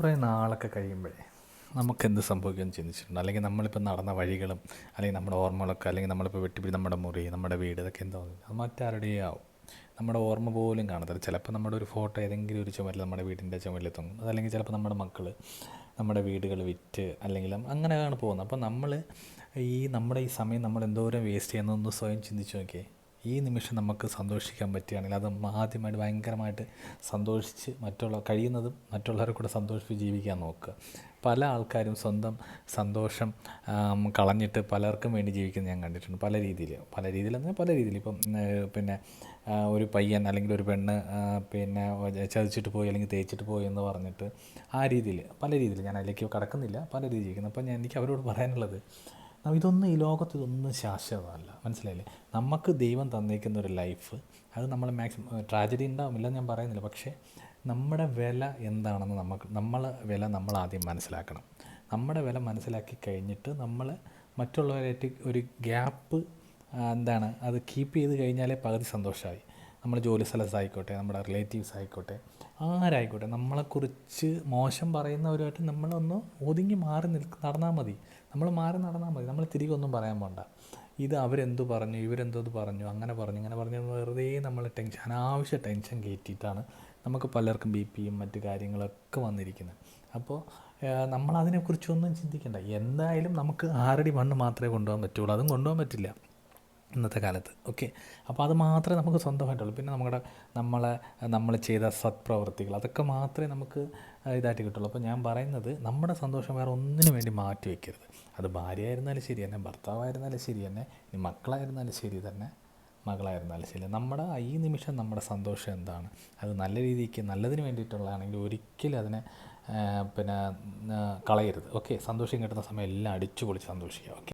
കുറേ നാളൊക്കെ കഴിയുമ്പോഴേ നമുക്കെന്ത് സംഭവിക്കുമെന്ന് ചിന്തിച്ചിട്ടുണ്ട്. അല്ലെങ്കിൽ നമ്മളിപ്പോൾ നടന്ന വഴികളും അല്ലെങ്കിൽ നമ്മുടെ ഓർമ്മകളൊക്കെ അല്ലെങ്കിൽ നമ്മളിപ്പോൾ വെട്ടിപ്പിടി നമ്മുടെ മുറി നമ്മുടെ വീട് ഇതൊക്കെ എന്താ അത് മറ്റാരുടെയും ആവും. നമ്മുടെ ഓർമ്മ പോലും കാണത്തില്ല. ചിലപ്പോൾ നമ്മുടെ ഒരു ഫോട്ടോ ഏതെങ്കിലും ഒരു ചുമരിൽ നമ്മുടെ വീടിൻ്റെ ചുമരിൽ തൊങ്ങും. അതല്ലെങ്കിൽ ചിലപ്പോൾ നമ്മുടെ മക്കൾ നമ്മുടെ വീടുകൾ വിറ്റ് അല്ലെങ്കിൽ അങ്ങനെയാണ് പോകുന്നത്. അപ്പോൾ നമ്മുടെ ഈ സമയം നമ്മൾ എന്തോരം വേസ്റ്റ് ചെയ്യുന്നതെന്ന് സ്വയം ചിന്തിച്ച് നോക്കിയേ. ഈ നിമിഷം നമുക്ക് സന്തോഷിക്കാൻ പറ്റുകയാണെങ്കിൽ അത് ആദ്യമായിട്ട് ഭയങ്കരമായിട്ട് സന്തോഷിച്ച് കഴിയുന്നതും മറ്റുള്ളവരെ കൂടെ സന്തോഷിച്ച് ജീവിക്കാൻ നോക്കുക. പല ആൾക്കാരും സ്വന്തം സന്തോഷം കളഞ്ഞിട്ട് പലർക്കും വേണ്ടി ജീവിക്കുന്നത് ഞാൻ കണ്ടിട്ടുണ്ട്. പല രീതിയിൽ ഇപ്പം പിന്നെ ഒരു പയ്യൻ അല്ലെങ്കിൽ ഒരു പെണ്ണ് പിന്നെ ചതിച്ചിട്ട് പോയി അല്ലെങ്കിൽ തേച്ചിട്ട് പോയി എന്ന് പറഞ്ഞിട്ട് പല രീതിയിൽ ഞാൻ അതിലേക്ക് കടക്കുന്നില്ല, പല രീതിയിൽ ജീവിക്കുന്നു. അപ്പം എനിക്ക് അവരോട് പറയാനുള്ളത്, ഈ ലോകത്ത് ഇതൊന്നും ശാശ്വതമല്ല, മനസ്സിലായില്ലേ? നമുക്ക് ദൈവം തന്നേക്കുന്ന ഒരു ലൈഫ്, അത് നമ്മൾ മാക്സിമം ട്രാജഡി ഉണ്ടാവില്ല ഞാൻ പറയുന്നില്ല, പക്ഷേ നമ്മുടെ വില എന്താണെന്ന് നമ്മൾ ആദ്യം മനസ്സിലാക്കണം. നമ്മുടെ വില മനസ്സിലാക്കി കഴിഞ്ഞിട്ട് നമ്മൾ മറ്റുള്ളവരായിട്ട് ഒരു ഗ്യാപ്പ് അത് കീപ്പ് ചെയ്ത് കഴിഞ്ഞാലേ പകുതി സന്തോഷമായി. നമ്മൾ ജോലി സ്ഥലത്തായിക്കോട്ടെ, നമ്മുടെ റിലേറ്റീവ്സ് ആയിക്കോട്ടെ, ആരായിക്കോട്ടെ, നമ്മളെക്കുറിച്ച് മോശം പറയുന്നവരുമായിട്ട് നമ്മളൊന്ന് ഒതുങ്ങി നടന്നാൽ മതി. നമ്മൾ തിരികെ ഒന്നും പറയാൻ പോണ്ട. ഇത് അവരെന്തു പറഞ്ഞു, ഇവരെന്തത് പറഞ്ഞു, അങ്ങനെ പറഞ്ഞു വെറുതെ നമ്മൾ അനാവശ്യ ടെൻഷൻ കയറ്റിയിട്ടാണ് നമുക്ക് പലർക്കും BP-യും മറ്റു കാര്യങ്ങളൊക്കെ വന്നിരിക്കുന്നത്. അപ്പോൾ നമ്മളതിനെക്കുറിച്ചൊന്നും ചിന്തിക്കേണ്ട. എന്തായാലും നമുക്ക് 6 അടി മണ്ണ് മാത്രമേ കൊണ്ടുപോകാൻ പറ്റുള്ളൂ, അതും കൊണ്ടുപോകാൻ പറ്റില്ല ഇന്നത്തെ കാലത്ത്. ഓക്കെ, അപ്പോൾ അത് മാത്രമേ നമുക്ക് സ്വന്തമായിട്ടുള്ളൂ. പിന്നെ നമ്മൾ ചെയ്ത സത്പ്രവൃത്തികൾ അതൊക്കെ മാത്രമേ നമുക്ക് ഇതായിട്ട് കിട്ടുള്ളൂ. അപ്പോൾ ഞാൻ പറയുന്നത്, നമ്മുടെ സന്തോഷം വേറെ ഒന്നിനു വേണ്ടി മാറ്റി വയ്ക്കരുത്. അത് ഭാര്യയായിരുന്നാലും ശരി തന്നെ, ഭർത്താവായിരുന്നാലും ശരി തന്നെ, ഇനി മക്കളായിരുന്നാലും ശരി തന്നെ, മകളായിരുന്നാലും ശരി, ഈ നിമിഷം നമ്മുടെ സന്തോഷം എന്താണ്, അത് നല്ല രീതിക്ക് നല്ലതിന് വേണ്ടിയിട്ടുള്ളതാണെങ്കിൽ ഒരിക്കലും അതിനെ കളയരുത്. ഓക്കെ, സന്തോഷം കിട്ടുന്ന സമയം എല്ലാം അടിച്ചു പൊളിച്ച് സന്തോഷിക്കുക. ഓക്കെ.